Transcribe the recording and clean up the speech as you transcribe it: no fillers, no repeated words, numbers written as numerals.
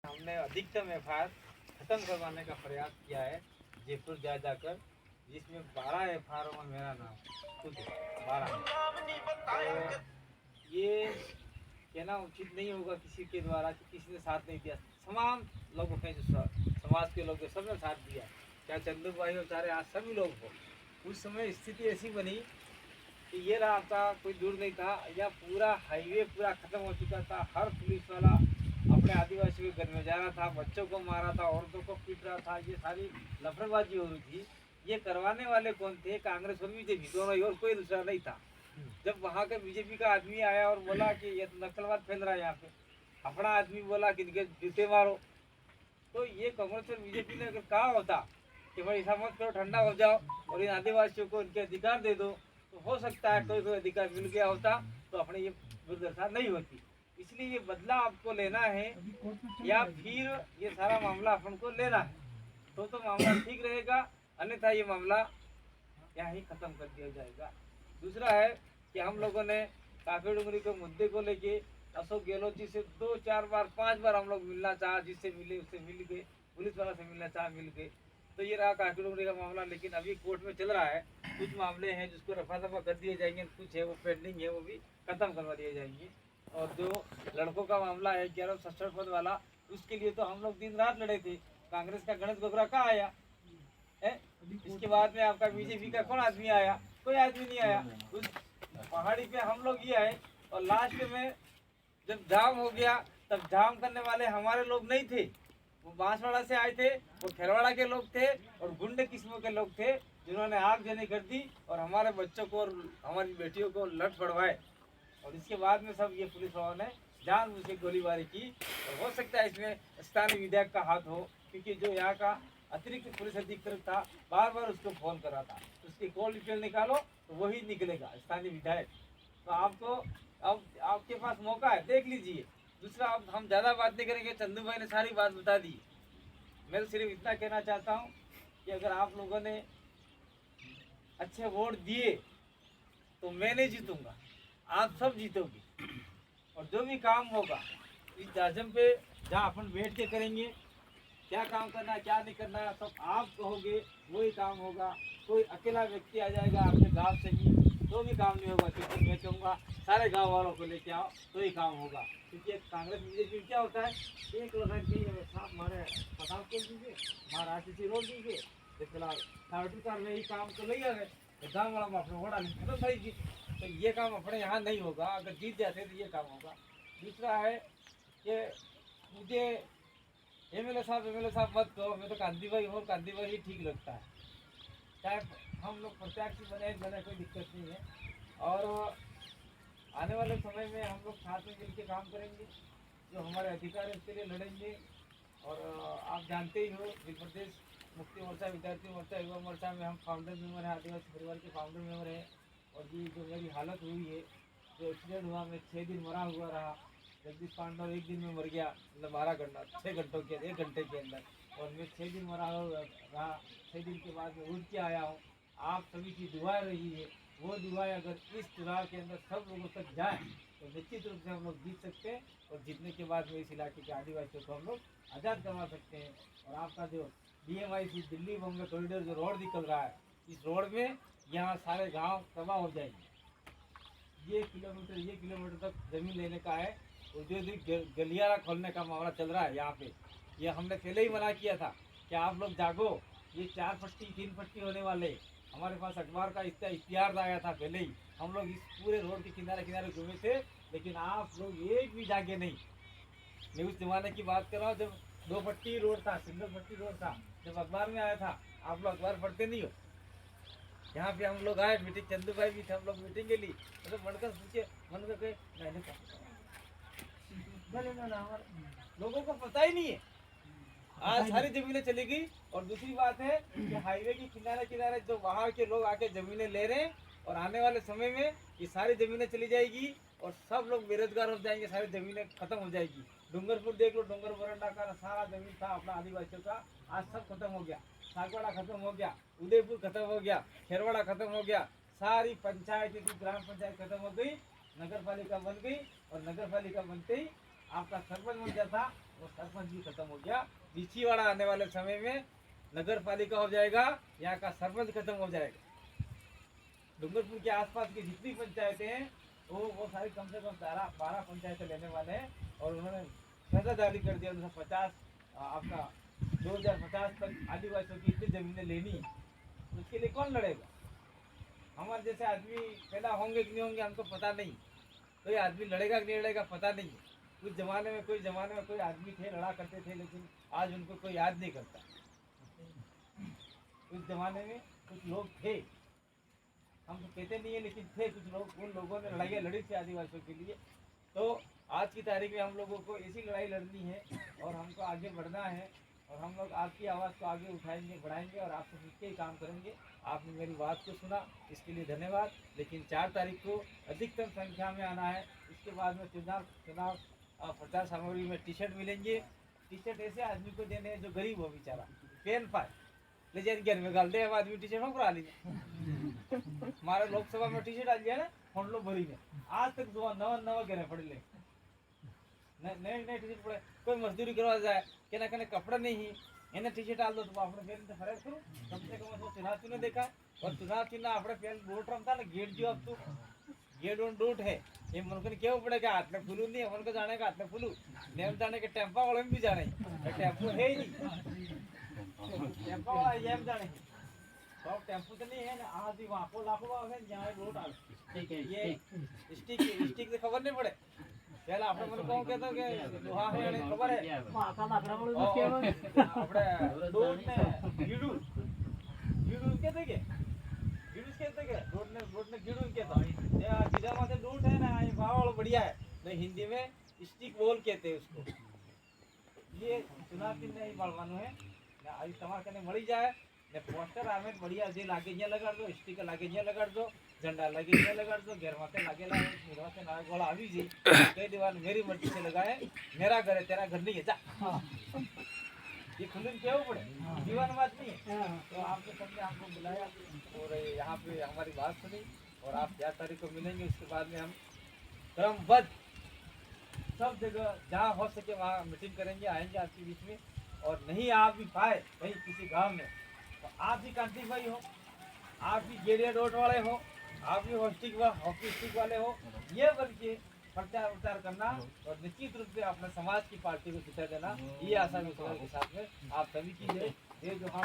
हमने अधिकतम एफआईआर खत्म करवाने का प्रयास किया है जयपुर जा जाकर, जिसमें 12 एफआईआर में मेरा नाम खुद है। 12 तो ये कहना उचित नहीं होगा किसी के द्वारा कि किसी ने साथ नहीं दिया। तमाम लोगों ने जो समाज के लोग सब ने साथ दिया, क्या चंदू भाई और चारे आज सभी लोग हो। उस समय स्थिति ऐसी बनी कि ये रास्ता कोई दूर नहीं था, या पूरा हाईवे पूरा खत्म हो चुका था। हर पुलिस वाला अपने आदिवासियों के घर में जा रहा था, बच्चों को मारा था, औरतों को पीट रहा था। ये सारी लापरवाही हो रही थी। ये करवाने वाले कौन थे? कांग्रेस और बीजेपी दोनों ही, और कोई दूसरा नहीं था। जब वहाँ के बीजेपी का आदमी आया और बोला कि ये तो नक्सलवाद फैल रहा है यहाँ पे, अपना आदमी बोला कि इनके जूते मारो, तो ये कांग्रेस और बीजेपी ने अगर कहा होता कि भाई ऐसा मत करो, ठंडा हो जाओ और इन आदिवासियों को इनके अधिकार दे दो, तो हो सकता है कोई कोई अधिकार मिल गया होता, तो अपने ये दुर्दशा नहीं होती। इसलिए ये बदला आपको लेना है, या फिर ये सारा मामला अपन को लेना है, तो मामला ठीक रहेगा, अन्यथा ये मामला यहाँ ही खत्म कर दिया जाएगा। दूसरा है कि हम लोगों ने काफी डूंगरी के मुद्दे को लेके अशोक गहलोत जी से 2-4 बार 5 बार हम लोग मिलना चाहा, जिससे मिले उससे मिल गए, पुलिस वाला से मिलना चाहा, मिल गए। तो ये रहा काफी डूंगरी का मामला, लेकिन अभी कोर्ट में चल रहा है। कुछ मामले हैं जिसको रफा दफा कर दिए जाएंगे, कुछ है वो पेंडिंग है, वो भी खत्म करवा दिए जाएंगे। और जो लड़कों का मामला है 11 सस्टर पद वाला, उसके लिए तो हम लोग दिन रात लड़े थे। कांग्रेस का गणेश गोगरा कहाँ आया है? इसके बाद में आपका बीजेपी का कौन आदमी आया? कोई आदमी नहीं आया। उस पहाड़ी पे हम लोग ये आए, और लास्ट में जब जाम हो गया तब जाम करने वाले हमारे लोग नहीं थे, वो बांसवाड़ा से आए थे, वो खेरवाड़ा के लोग थे, और गुंडे किस्मों के लोग थे, जिन्होंने आग जनी कर दी और हमारे बच्चों को और हमारी बेटियों को लट पड़वाए। और इसके बाद में सब ये पुलिस वालों ने जानबूझ के गोलीबारी की। और हो सकता है इसमें स्थानीय विधायक का हाथ हो, क्योंकि जो यहाँ का अतिरिक्त पुलिस अधीक्षक था बार बार उसको फोन कर रहा था, उसकी कॉल डिटेल निकालो तो वही निकलेगा स्थानीय विधायक। तो आपको अब आपके पास मौका है, देख लीजिए। दूसरा, अब हम ज़्यादा बात नहीं करेंगे, चंदू भाई ने सारी बात बता दी। मैं तो सिर्फ इतना कहना चाहता हूँ कि अगर आप लोगों ने अच्छे वोट दिए तो मैं नहीं जीतूंगा, आप सब जीतोगे। और जो भी काम होगा इस जाजम पे जहाँ अपन बैठ के करेंगे, क्या काम करना है क्या नहीं करना है सब आप कहोगे, वही काम होगा। कोई अकेला व्यक्ति आ जाएगा आपके गांव से ही, तो भी काम नहीं होगा। क्योंकि मैं कहूँगा सारे गांव वालों को लेके आओ तो ही काम होगा। क्योंकि कांग्रेस बीजेपी क्या होता है, एक लोग साहब हमारे पताल खोल दीजिए, हमारा आरटीसी रोड दीजिए, तो फिलहाल सार्टी करने ही काम तो नहीं आ गए, गाँव वाला में अपने वोड़ा नहीं खत्म सही जी। तो ये काम अपने यहाँ नहीं होगा, अगर जीत जाते तो ये काम होगा। दूसरा है कि मुझे एमएलए साहब मत कहो, मैं तो कांति भाई हूँ, कांति भाई ही ठीक लगता है। चाहे हम लोग प्रत्याशी बने कोई दिक्कत नहीं है। और आने वाले समय में हम लोग साथ में मिलकर काम करेंगे, जो हमारे अधिकार है उसके लिए लड़ेंगे। और आप जानते ही हो, मध्य प्रदेश मुक्ति मोर्चा, विद्यार्थी मोर्चा, युवा मोर्चा में हम फाउंडर मेंबर हैं, आदिवासी परिवार के फाउंडर मेंबर हैं। और ये जो मेरी हालत हुई है, जो एक्सीडेंट हुआ, मैं 6 दिन मरा हुआ रहा। जगदीश पांडव 1 दिन में मर गया, मतलब 12 घंटा 6 घंटों के 1 घंटे के अंदर, और मैं 6 दिन मरा रहा। 6 दिन के बाद मैं उठ के आया हूँ। आप सभी की दुआ रही है, वो दुआएं अगर इस चुनाव के अंदर सब लोगों तक जाए तो निश्चित रूप से हम लोग जीत सकते हैं। और जीतने के बाद में इस इलाके के आदिवासियों को हम लोग आज़ाद करवा सकते हैं। और आपका जो DMIC दिल्ली बॉम्बे कॉरिडोर जो रोड निकल रहा है, इस रोड में यहाँ सारे गाँव तबाह हो जाएंगे। ये किलोमीटर तक ज़मीन लेने का है। औद्योगिक गलियारा खोलने का मामला चल रहा है यहाँ पे। ये हमने पहले ही मना किया था कि आप लोग जागो, ये 4 पट्टी 3 पट्टी होने वाले। हमारे पास अखबार का इश्तिहार आया था पहले ही, हम लोग इस पूरे रोड के किनारे किनारे घूमे थे, लेकिन आप लोग एक भी जागे नहीं। मैं उस जमाने की बात कर रहा हूँ जब 2 पट्टी रोड था, सिंगल पट्टी रोड था, जब अखबार में आया था। आप लोग अखबार पढ़ते नहीं हो। यहाँ पे हम लोग आए मीटिंग, चंदू भाई भी थे, हम लोग मीटिंग के लिए, मतलब मनकर पूछे, मन कर लोगों को पता ही नहीं है। आज सारी जमीनें चली गई। और दूसरी बात है कि हाईवे के किनारे किनारे जो वहाँ के लोग आके जमीनें ले रहे हैं, और आने वाले समय में ये सारी जमीनें चली जाएगी और सब लोग बेरोजगार हो जाएंगे, सारी जमीनें खत्म हो जाएगी। डूंगरपुर देख लो, डूंगर बरंडा का सारा जमीन था अपना आदिवासियों का, आज सब खत्म हो गया। सागवाड़ा खत्म हो गया, उदयपुर खत्म हो गया, खेरवाड़ा खत्म हो गया, सारी पंचायत ग्राम पंचायत खत्म हो गई, नगर पालिका बन गई। और नगर पालिका बनते ही आपका सरपंच बन जाता, वो सरपंच भी खत्म हो गया। बिछीवाड़ा आने वाले समय में नगर पालिका हो जाएगा, यहाँ का सरपंच खत्म हो जाएगा। डूंगरपुर के आसपास की जितनी पंचायतें हैं वो सारी कम से कम 12 पंचायतें लेने वाले हैं। और उन्होंने फैसला जारी कर दिया 2050 आपका 2050 तक आदिवासियों की इतनी जमीनें लेनी है। उसके लिए कौन लड़ेगा? हमारे जैसे आदमी पैदा होंगे कि नहीं होंगे हमको पता नहीं, कोई आदमी लड़ेगा कि नहीं लड़ेगा पता नहीं है। उस जमाने में कोई आदमी थे लड़ा करते थे, लेकिन आज उनको कोई याद नहीं करता। उस जमाने में कुछ लोग थे, हम तो कहते नहीं है लेकिन थे कुछ लोग, उन लोगों ने लड़ाइयाँ लड़ी थी आदिवासियों के लिए। तो आज की तारीख में हम लोगों को ऐसी लड़ाई लड़नी है और हमको आगे बढ़ना है, और हम लोग आपकी आवाज़ को आगे उठाएंगे, बढ़ाएंगे और आपसे मिल के ही काम करेंगे। आपने मेरी बात को सुना, इसके लिए धन्यवाद। लेकिन 4 तारीख को अधिकतम संख्या में आना है। इसके बाद में चुनाव प्रचार सामग्री में टी शर्ट मिलेंगे। टी शर्ट ऐसे आदमी को देने हैं जो गरीब हो बेचारा, पहन पाए, ले जाए घर में गाल दे। अब आदमी टी शर्ट हम करा ली हमारे लोकसभा में टी शर्ट आ गया ना, हम लोग भरी में आज तक नवा घेरे पड़े ले नए टी शर्ट पड़े। कोई मजदूरी करवा जाए कहना कहने कपड़ा नहीं है, એને ટી-શર્ટ આલ દો તો આપણે પહેરીને તો ફરક કરું। કમ સે કમ તો ચुनाव चिन्ह देखा और चुनाव चिन्ह આપણે પહેલ બોટ રમતા ને गेट जो अब तो गेट ऑन डूट है ये मन को केव पड़ेगा हाथ में फुलू नहीं, मन को जाने का हाथ में फुलू नेम जाने के टेम्पा वाले में भी जाने, टेम्पो है ही नहीं, टेम्पा वाला ये जाने तो टेम्पो तो नहीं है ना। आज भी वहाँ को लाखों है यहाँ बोट आ ये स्टिक से खबर नहीं पड़े। पहला આપણે મને કોણ કહેતો કે લોહા હે એને ખબર હે માથા લાકડા મળે તો કેવું આપણે ડોટ ને ગીડુ કહેતે કે डोट ने गिड़ू कहता है। ये सीधा माथे डोट है ना, ये भाव बढ़िया है, तो हिंदी में स्टिक बोल कहते हैं उसको। ये चुनाव चिन्ह नहीं बढ़वानो है ना, आज તમારે કને મળી જાય ને પોસ્ટર આવે बढ़िया જે લાગે અહીંયા લગાડ દો, સ્ટીકર લાગે અહીંયા લગાડ દો, झंडा लगे અહીંયા लगा दो, घर माथे लागेला है मेरा से ना गोला આવી जी कई दीवार मेरी मर्जी से लगाए, मेरा घर है तेरा घर नहीं है जा। ये खुलन क्या पड़े जीवन बात नहीं है। तो आपके सबने हमको बुलाया और यहाँ पे हमारी बात सुनी और आप 4 तारीख को मिलेंगे। उसके बाद में हम क्रमबद्ध सब जगह जहाँ हो सके वहाँ मीटिंग करेंगे, आएंगे आपके बीच में। और नहीं आप भी पाए कहीं किसी गांव में तो आप भी कांति भाई हो, आप भी गेड़िया डोट वाले हो, आप भी हॉकी स्टिक वाले हो, ये बल्कि प्रचार प्रचार करना और निश्चित रूप से अपने समाज की पार्टी को जिता देना, ये आशा विश्वास के साथ में आप सभी की है। ये जो हम